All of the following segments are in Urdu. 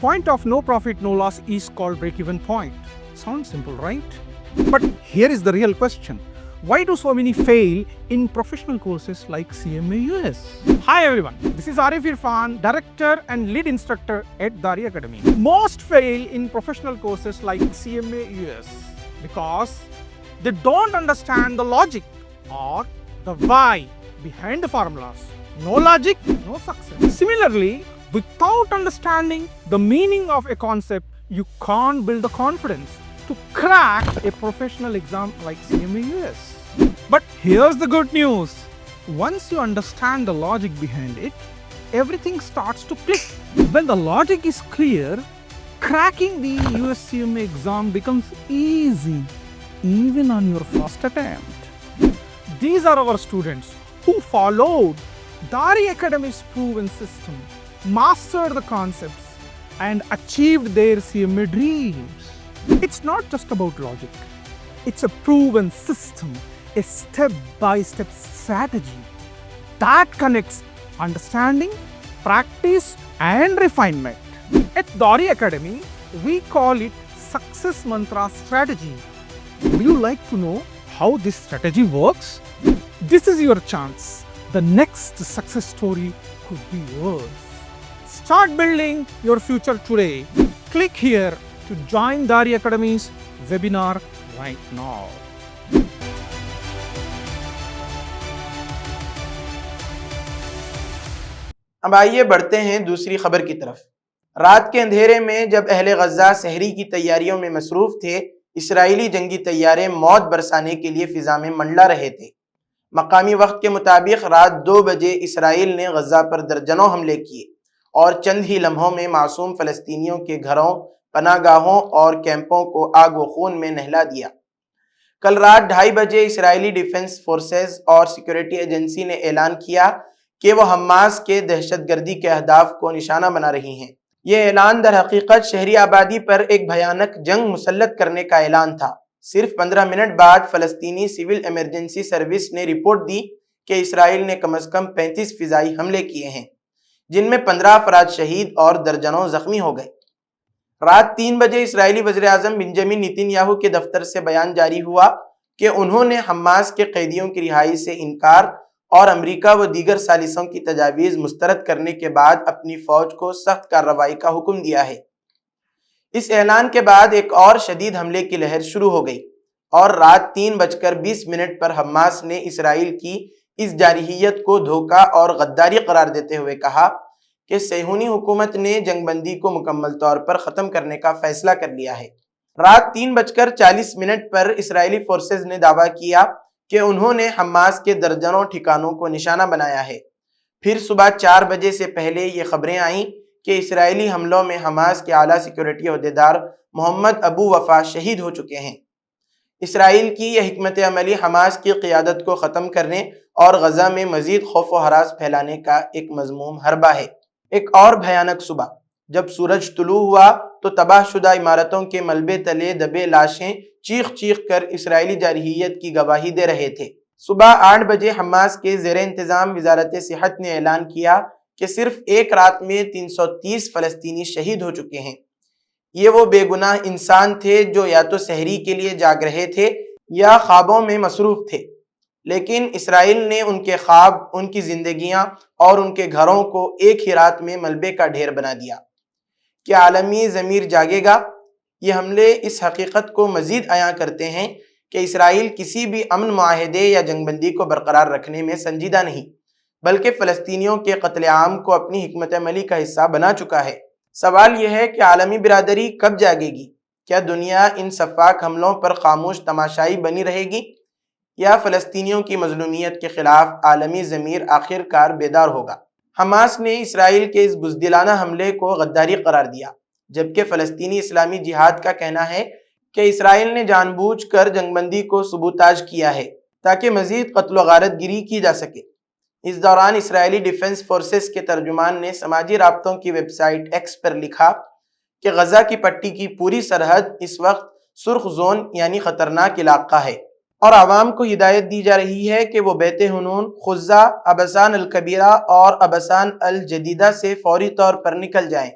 Point of no profit, no loss is called break-even point. Sounds simple, right? But here is the real question. Why do so many fail in professional courses like CMA US? Hi everyone, this is Arif Irfan, Director and Lead Instructor at Dari Academy. Most fail in professional courses like CMA US because they don't understand the logic or the why behind the formulas. No logic, no success. Similarly, without understanding the meaning of a concept, you can't build the confidence to crack a professional exam like CMA US. But here's the good news. Once you understand the logic behind it, everything starts to click. When the logic is clear, cracking the US CMA exam becomes easy, even on your first attempt. These are our students who followed Dari Academy's proven system mastered the concepts, and achieved their CMA dreams. It's not just about logic, it's a proven system, a step-by-step strategy that connects understanding, practice, and refinement. At Dari Academy, we call it Success Mantra Strategy. Would you like to know how this strategy works? This is your chance. The next success story could be yours. Start building your future today. Click here to join Dari Academy's webinar right now. اب آئیے بڑھتے ہیں دوسری خبر کی طرف۔ رات کے اندھیرے میں جب اہل غزہ سحری کی تیاریوں میں مصروف تھے، اسرائیلی جنگی طیارے موت برسانے کے لیے فضا میں منڈلا رہے تھے۔ مقامی وقت کے مطابق رات 2 بجے اسرائیل نے غزہ پر درجنوں حملے کیے اور چند ہی لمحوں میں معصوم فلسطینیوں کے گھروں، پناہ گاہوں اور کیمپوں کو آگ و خون میں نہلا دیا۔ کل رات 2:30 بجے اسرائیلی ڈیفنس فورسز اور سیکورٹی ایجنسی نے اعلان کیا کہ وہ حماس کے دہشت گردی کے اہداف کو نشانہ بنا رہی ہیں۔ یہ اعلان در حقیقت شہری آبادی پر ایک بھیانک جنگ مسلط کرنے کا اعلان تھا۔ صرف 15 منٹ بعد فلسطینی سول ایمرجنسی سروس نے رپورٹ دی کہ اسرائیل نے کم از کم 35 فضائی حملے کیے ہیں، جن میں 15 افراد شہید اور درجنوں زخمی ہو گئے۔ رات 3 بجے اسرائیلی وزیر اعظم بنجامن نیتن یاہو کے دفتر سے بیان جاری ہوا کہ انہوں نے حماس کے قیدیوں کی رہائی سے انکار اور امریکہ و دیگر ثالثوں کی تجاویز مسترد کرنے کے بعد اپنی فوج کو سخت کارروائی کا حکم دیا ہے۔ اس اعلان کے بعد ایک اور شدید حملے کی لہر شروع ہو گئی اور رات 3:20 پر حماس نے اسرائیل کی اس جارحیت کو دھوکہ اور غداری قرار دیتے ہوئے کہا کہ صہیونی حکومت نے جنگ بندی کو مکمل طور پر ختم کرنے کا فیصلہ کر لیا ہے۔ رات 3:40 پر اسرائیلی فورسز نے دعویٰ کیا کہ انہوں نے حماس کے درجنوں ٹھکانوں کو نشانہ بنایا ہے۔ پھر صبح 4 بجے سے پہلے یہ خبریں آئیں کہ اسرائیلی حملوں میں حماس کے اعلیٰ سیکورٹی عہدیدار محمد ابو وفا شہید ہو چکے ہیں۔ اسرائیل کی یہ حکمت عملی حماس کی قیادت کو ختم کرنے اور غزہ میں مزید خوف و ہراس پھیلانے کا ایک مذموم حربہ ہے۔ ایک اور بھیانک صبح، جب سورج طلوع ہوا تو تباہ شدہ عمارتوں کے ملبے تلے دبے لاشیں چیخ چیخ کر اسرائیلی جارحیت کی گواہی دے رہے تھے۔ صبح 8 بجے حماس کے زیر انتظام وزارت صحت نے اعلان کیا کہ صرف ایک رات میں 330 فلسطینی شہید ہو چکے ہیں۔ یہ وہ بے گناہ انسان تھے جو یا تو سحری کے لیے جاگ رہے تھے یا خوابوں میں مصروف تھے، لیکن اسرائیل نے ان کے خواب، ان کی زندگیاں اور ان کے گھروں کو ایک ہی رات میں ملبے کا ڈھیر بنا دیا۔ کیا عالمی ضمیر جاگے گا؟ یہ حملے اس حقیقت کو مزید عیاں کرتے ہیں کہ اسرائیل کسی بھی امن معاہدے یا جنگ بندی کو برقرار رکھنے میں سنجیدہ نہیں، بلکہ فلسطینیوں کے قتل عام کو اپنی حکمت عملی کا حصہ بنا چکا ہے۔ سوال یہ ہے کہ عالمی برادری کب جاگے گی؟ کیا دنیا ان سفاک حملوں پر خاموش تماشائی بنی رہے گی یا فلسطینیوں کی مظلومیت کے خلاف عالمی ضمیر آخر کار بیدار ہوگا؟ حماس نے اسرائیل کے اس بزدلانہ حملے کو غداری قرار دیا، جبکہ فلسطینی اسلامی جہاد کا کہنا ہے کہ اسرائیل نے جان بوجھ کر جنگ بندی کو سبوتاژ کیا ہے تاکہ مزید قتل و غارت گری کی جا سکے۔ اس دوران اسرائیلی ڈیفنس فورسز کے ترجمان نے سماجی رابطوں کی ویب سائٹ ایکس پر لکھا کہ غزہ کی پٹی کی پوری سرحد اس وقت سرخ زون یعنی خطرناک علاقہ ہے اور عوام کو ہدایت دی جا رہی ہے کہ وہ بیت حنون، خزہ، عبسان الکبیرہ اور عبسان الجدیدہ سے فوری طور پر نکل جائیں۔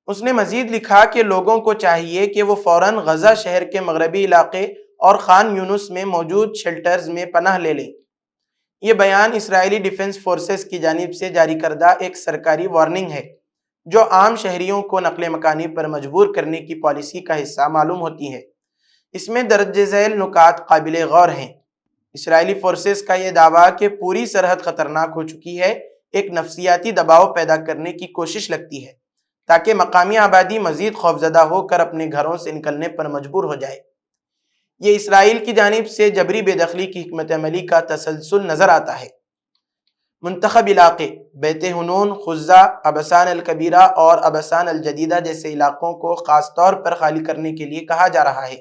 اس نے مزید لکھا کہ لوگوں کو چاہیے کہ وہ فوراً غزہ شہر کے مغربی علاقے اور خان یونس میں موجود شیلٹرز میں پناہ لے لیں۔ یہ بیان اسرائیلی ڈیفنس فورسز کی جانب سے جاری کردہ ایک سرکاری وارننگ ہے جو عام شہریوں کو نقل مکانی پر مجبور کرنے کی پالیسی کا حصہ معلوم ہوتی ہے۔ اس میں درج ذیل نکات قابل غور ہیں۔ اسرائیلی فورسز کا یہ دعویٰ کہ پوری سرحد خطرناک ہو چکی ہے ایک نفسیاتی دباؤ پیدا کرنے کی کوشش لگتی ہے تاکہ مقامی آبادی مزید خوفزدہ ہو کر اپنے گھروں سے نکلنے پر مجبور ہو جائے۔ یہ اسرائیل کی جانب سے جبری بے دخلی کی حکمت عملی کا تسلسل نظر آتا ہے۔ منتخب علاقے بیت حنون، خزہ، عبسان الکبیرہ اور عبسان الجدیدہ جیسے علاقوں کو خاص طور پر خالی کرنے کے لیے کہا جا رہا ہے،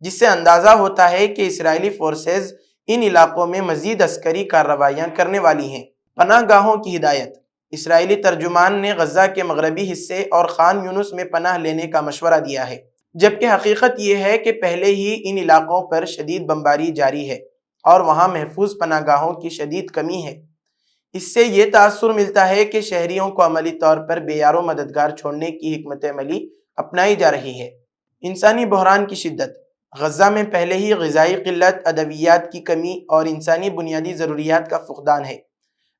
جس سے اندازہ ہوتا ہے کہ اسرائیلی فورسز ان علاقوں میں مزید عسکری کارروائیاں کرنے والی ہیں۔ پناہ گاہوں کی ہدایت۔ اسرائیلی ترجمان نے غزہ کے مغربی حصے اور خان یونس میں پناہ لینے کا مشورہ دیا ہے، جبکہ حقیقت یہ ہے کہ پہلے ہی ان علاقوں پر شدید بمباری جاری ہے اور وہاں محفوظ پناہ گاہوں کی شدید کمی ہے۔ اس سے یہ تاثر ملتا ہے کہ شہریوں کو عملی طور پر بے یار و مددگار چھوڑنے کی حکمت عملی اپنائی جا رہی ہے۔ انسانی بحران کی شدت۔ غزہ میں پہلے ہی غذائی قلت، ادویات کی کمی اور انسانی بنیادی ضروریات کا فقدان ہے۔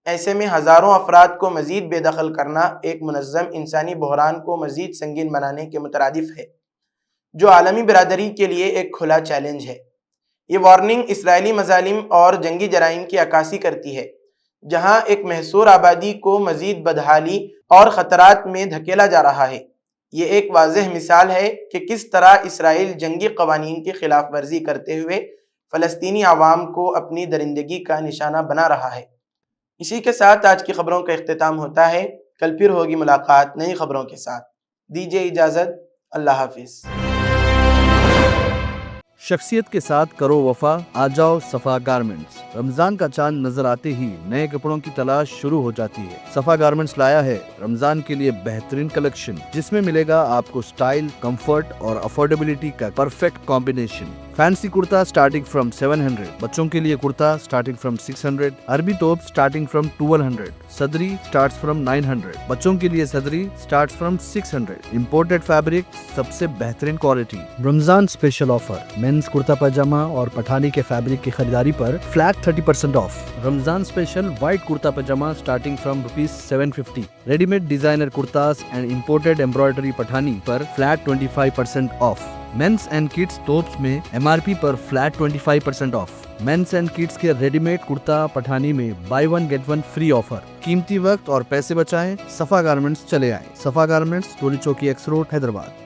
ایسے میں ہزاروں افراد کو مزید بے دخل کرنا ایک منظم انسانی بحران کو مزید سنگین بنانے کے مترادف ہے، جو عالمی برادری کے لیے ایک کھلا چیلنج ہے۔ یہ وارننگ اسرائیلی مظالم اور جنگی جرائم کی عکاسی کرتی ہے، جہاں ایک محصور آبادی کو مزید بدحالی اور خطرات میں دھکیلا جا رہا ہے۔ یہ ایک واضح مثال ہے کہ کس طرح اسرائیل جنگی قوانین کی خلاف ورزی کرتے ہوئے فلسطینی عوام کو اپنی درندگی کا نشانہ بنا رہا ہے۔ اسی کے ساتھ آج کی خبروں کا اختتام ہوتا ہے۔ کل پھر ہوگی ملاقات نئی خبروں کے ساتھ۔ دیجیے اجازت۔ اللہ حافظ۔ شخصیت کے ساتھ کرو وفا، آ جاؤ صفا گارمنٹس۔ رمضان کا چاند نظر آتے ہی نئے کپڑوں کی تلاش شروع ہو جاتی ہے۔ صفا گارمنٹس لایا ہے رمضان کے لیے بہترین کلیکشن، جس میں ملے گا آپ کو سٹائل، کمفرٹ اور افورڈیبلٹی کا پرفیکٹ کمبینیشن۔ فینسی کرتا سٹارٹنگ فرام 700، بچوں کے لیے کرتا سٹارٹنگ فرام 600، عربی توپ سٹارٹنگ فرام 1200، صدری سٹارٹس فرام 900، بچوں کے لیے صدری سٹارٹس فرام 600، امپورٹڈ فیبرک، سب سے بہترین quality. Ramzan special offer, men's kurta pajama اور پٹھانی کے فیبرک کی خریداری پر flat 30% off. Ramzan special white kurta pajama starting from ₹750، ready made designer kurtas and imported embroidery Pathani پر flat 25% off. Men's and kids tops میں MRP پر flat 25% off. Men's and kids کے ریڈی میڈ کرتا پٹھانی میں buy one get one free offer. قیمتی وقت اور پیسے بچائیں، صفا گارمنٹس چلے آئیں۔ صفا garments, Toli Chowki x road, Hyderabad.